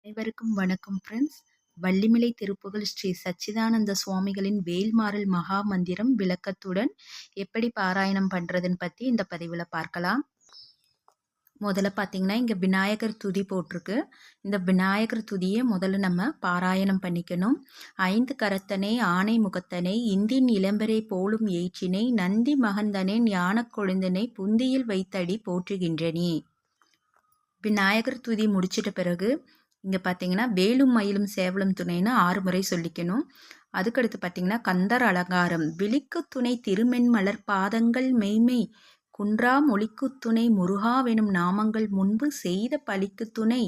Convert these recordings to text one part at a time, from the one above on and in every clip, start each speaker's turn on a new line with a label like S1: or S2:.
S1: அனைவருக்கும் வணக்கம் ஃப்ரெண்ட்ஸ். வள்ளிமலை திருப்புகழ் ஸ்ரீ சச்சிதானந்த சுவாமிகளின் வேல்மாறல் மகா மந்திரம் விளக்கத்துடன் எப்படி பாராயணம் பண்ணுறதுன்னு பற்றி இந்த பதிவில் பார்க்கலாம். முதல்ல பார்த்தீங்கன்னா இங்கே விநாயகர் துதி போட்டிருக்கு. இந்த விநாயகர் துதியை முதல்ல நம்ம பாராயணம் பண்ணிக்கணும். 5 கரத்தனை ஆனை முகத்தனை இந்தின் இளம்பரை போலும் ஏற்றினை நந்தி மகந்தனை ஞானக் கொழுந்தனை புந்தியில் வைத்தடி போற்றுகின்றனே. விநாயகர் துதி முடிச்சிட்ட பிறகு இங்கே பார்த்தீங்கன்னா வேலும் மயிலும் சேவலும் துணைன்னு 6 முறை சொல்லிக்கணும். அதுக்கடுத்து பார்த்தீங்கன்னா கந்தர் அலங்காரம் விழிக்கு துணை திருமென் மலர் பாதங்கள் மெய்மை குன்றா மொழிக்கு துணை முருகாவெனும் நாமங்கள் முன்பு செய்த பழிக்கு துணை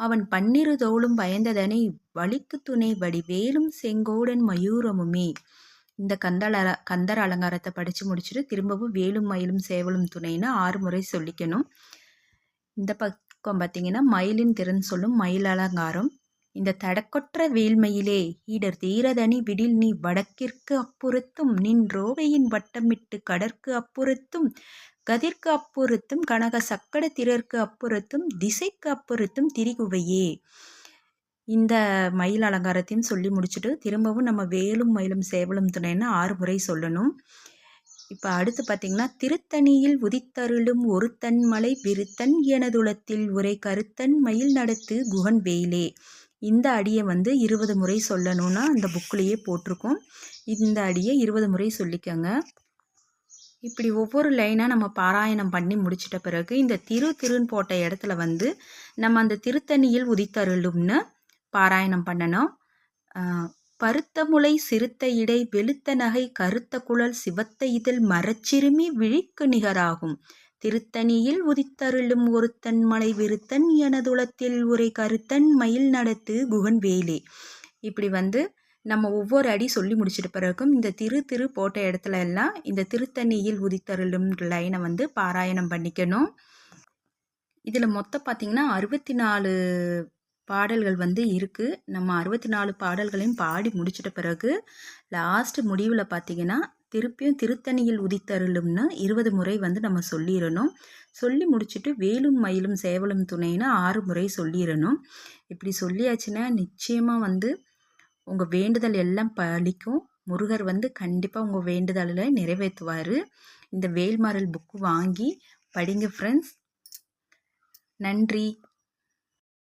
S1: அவன் 12 தோளும் பயந்ததனை வழிக்கு துணை வடிவேலும் செங்கோடன் மயூரமுமே. இந்த கந்தர் அலங்காரத்தை படித்து முடிச்சுட்டு திரும்பவும் வேலும் மயிலும் சேவலும் துணைன்னு 6 முறை சொல்லிக்கணும். இந்த பக்கம் பார்த்தீங்கன்னா மயிலின் திறன் சொல்லும் மயில் அலங்காரம். இந்த தடக்கொற்ற வேல்மயிலே ஈடர் தீரதனி விடில் நீ வடக்கிற்கு அப்புறத்தும் நின் ரோவையின் வட்டமிட்டு கடற்கு அப்புறத்தும் கதிர்க்கு அப்புறத்தும் கனக சக்கட திரற்கு அப்புறத்தும் திசைக்கு அப்புறத்தும் திரிகுவையே. இந்த மயில் அலங்காரத்தையும் சொல்லி முடிச்சுட்டு திரும்பவும் நம்ம வேலும் மயிலும் சேவலும் துணைன்னு 6 முறை சொல்லணும். இப்போ அடுத்து பார்த்தீங்கன்னா திருத்தணியில் உதித்தருளும் ஒருத்தன் மலை விருத்தன் எனதுளத்தில் உரை கருத்தன் மயில் நடத்து குகன் வேலே. இந்த அடியை 20 முறை சொல்லணும்னா அந்த புக்கிலேயே போட்டிருக்கோம். இந்த அடியை 20 முறை சொல்லிக்கோங்க. இப்படி ஒவ்வொரு லைனாக நம்ம பாராயணம் பண்ணி முடிச்சிட்ட பிறகு இந்த திருன்னு போட்ட இடத்துல நம்ம அந்த திருத்தணியில் உதித்தருளும்னு பாராயணம் பண்ணணும். பருத்த முளை சிறுத்த இடை வெளுத்த நகை கருத்த குழல் சிவத்த இதழ் மரச்சிறுமி விழிக்கு நிகராகும் திருத்தணியில் உதித்தருளும் ஒருத்தன் மலை விருத்தன் எனதுளத்தில் உரை கருத்தன் மயில் நடத்து குகன் வேலே. இப்படி நம்ம ஒவ்வொரு அடி சொல்லி முடிச்சிட்ட பிறகும் இந்த திரு போட்ட இடத்துல எல்லாம் இந்த திருத்தணியில் உதித்தருளும் லைனை பாராயணம் பண்ணிக்கணும். இதில் மொத்தம் பார்த்திங்கன்னா 64 பாடல்கள் இருக்குது. நம்ம 64 பாடல்களையும் பாடி முடிச்சிட்ட பிறகு லாஸ்ட் முடிவில் பார்த்திங்கன்னா திருப்பியும் திருத்தணியில் உதித்தருளும்னு 20 முறை நம்ம சொல்லிடணும். சொல்லி முடிச்சுட்டு வேலும் மயிலும் சேவலும் துணைன்னு 6 முறை சொல்லிடணும். இப்படி சொல்லியாச்சுன்னா நிச்சயமாக உங்கள் வேண்டுதல் எல்லாம் பலிக்கும். முருகர் கண்டிப்பாக உங்கள் வேண்டுதலை நிறைவேற்றுவார். இந்த வேல்மாறல் புக்கு வாங்கி படிங்க ஃப்ரெண்ட்ஸ். நன்றி.